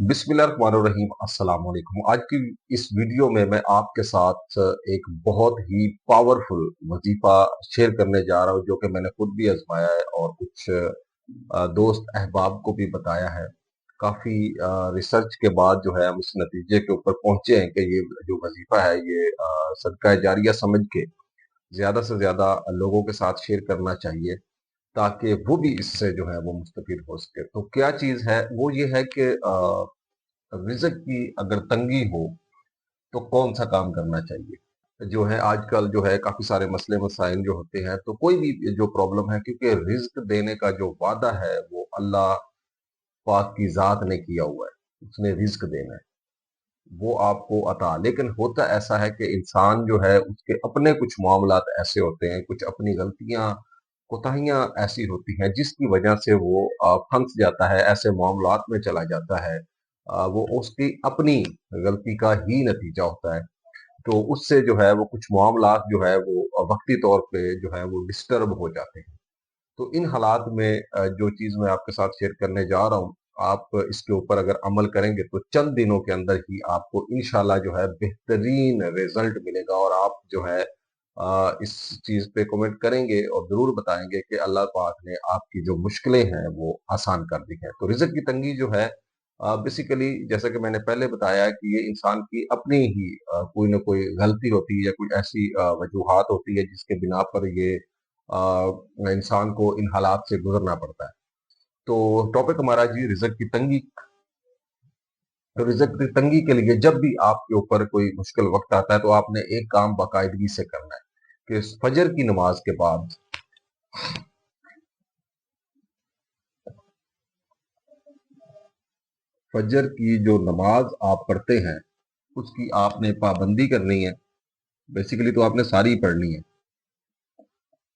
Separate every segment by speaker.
Speaker 1: बिस्मिल्लाहिर्रहमानिर्रहीम अस्सलाम वालेकुम। आज की इस वीडियो में मैं आपके साथ एक बहुत ही पावरफुल वजीफा शेयर करने जा रहा हूँ, जो कि मैंने खुद भी आजमाया है और कुछ दोस्त अहबाब को भी बताया है। काफी रिसर्च के बाद जो है हम इस नतीजे के ऊपर पहुंचे हैं कि ये जो वजीफा है ये सदका जारिया समझ के ज्यादा से ज्यादा लोगों के साथ शेयर करना चाहिए, ताकि वो भी इससे जो है वो मुस्तफिद हो सके। तो क्या चीज है वो ये है कि रिज़्क की अगर तंगी हो तो कौन सा काम करना चाहिए। जो है आजकल जो है काफी सारे मसले मसाइल जो होते हैं, तो कोई भी जो प्रॉब्लम है, क्योंकि रिज़्क देने का जो वादा है वो अल्लाह पाक की जात ने किया हुआ है। उसने रिज़्क देना है, वो आपको अता। लेकिन होता ऐसा है कि इंसान जो है उसके अपने कुछ मामलात ऐसे होते हैं, कुछ अपनी गलतियां कोताहियां ऐसी होती हैं जिसकी वजह से वो फंस जाता है, ऐसे मामलात में चला जाता है। वो उसकी अपनी गलती का ही नतीजा होता है। तो उससे जो है वो कुछ मामलात जो है वो वक्ती तौर पे जो है वो डिस्टर्ब हो जाते हैं। तो इन हालात में जो चीज मैं आपके साथ शेयर करने जा रहा हूँ, आप इसके ऊपर अगर अमल करेंगे तो चंद दिनों के अंदर ही आपको इंशाल्लाह जो है बेहतरीन रिजल्ट मिलेगा। और आप जो है इस चीज पे कमेंट करेंगे और जरूर बताएंगे कि अल्लाह पाक ने आपकी जो मुश्किलें हैं वो आसान कर दी हैं। तो रिज़्क की तंगी जो है बेसिकली, जैसा कि मैंने पहले बताया कि ये इंसान की अपनी ही कोई ना कोई गलती होती है या कोई ऐसी वजूहात होती है जिसके बिना पर ये इंसान को इन हालात से गुजरना पड़ता है। तो टॉपिक हमारा जी रिज़्क की तंगी। तो रिज़्क की तंगी के लिए जब भी आपके ऊपर कोई मुश्किल वक्त आता है तो आपने एक काम बाकायदगी से करना है कि फजर की नमाज के बाद, फजर की जो नमाज आप पढ़ते हैं उसकी आपने पाबंदी करनी है। बेसिकली तो आपने सारी पढ़नी है,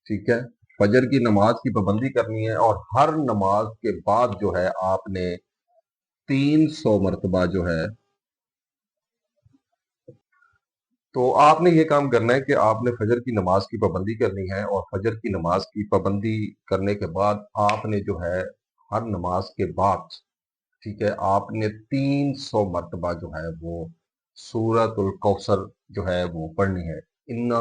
Speaker 1: ठीक है। फजर की नमाज की पाबंदी करनी है और हर नमाज के बाद जो है आपने 300 मरतबा जो है, तो आपने ये काम करना है कि आपने फजर की नमाज की पाबंदी करनी है। और फजर की नमाज की पाबंदी करने के बाद आपने जो है हर नमाज के बाद, ठीक है, आपने 300 मरतबा जो है वो सूरतुल कौसर जो है वो पढ़नी है। इन्ना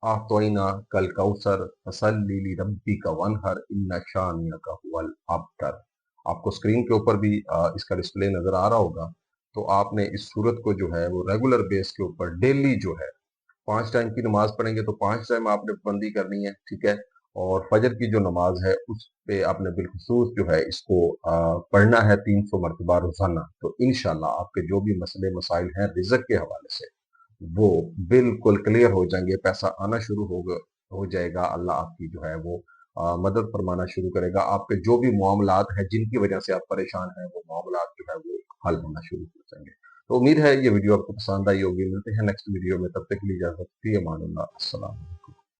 Speaker 1: आतोइना कल कौसर फसल्ली लिरब्बिका वनहर इन्ना शानियका हुवल अबतर। आपको स्क्रीन के ऊपर भी इसका डिस्प्ले नजर आ रहा होगा। तो आपने इस सूरत को जो है वो रेगुलर बेस के ऊपर डेली जो है 5 टाइम की नमाज पढ़ेंगे तो 5 टाइम आपने पाबंदी करनी है, ठीक है। और फजर की जो नमाज है उस पे आपने बिलखुसूस जो है इसको पढ़ना है 300 मरतबा रोजाना। तो इंशाल्लाह आपके जो भी मसले मसाइल हैं रिज़्क के हवाले से वो बिल्कुल क्लियर हो जाएंगे, पैसा आना शुरू हो जाएगा। अल्लाह आपकी जो है वो मदद फरमाना शुरू करेगा। आपके जो भी मामलात हैं जिनकी वजह से आप परेशान हैं वो मामलात जो है वो हल होना शुरू हो जाएंगे। तो उम्मीद है ये वीडियो आपको पसंद आई होगी। मिलते हैं नेक्स्ट वीडियो में, तब तक के लिए इजाजत, फी अमानिल्लाह, अस्सलाम।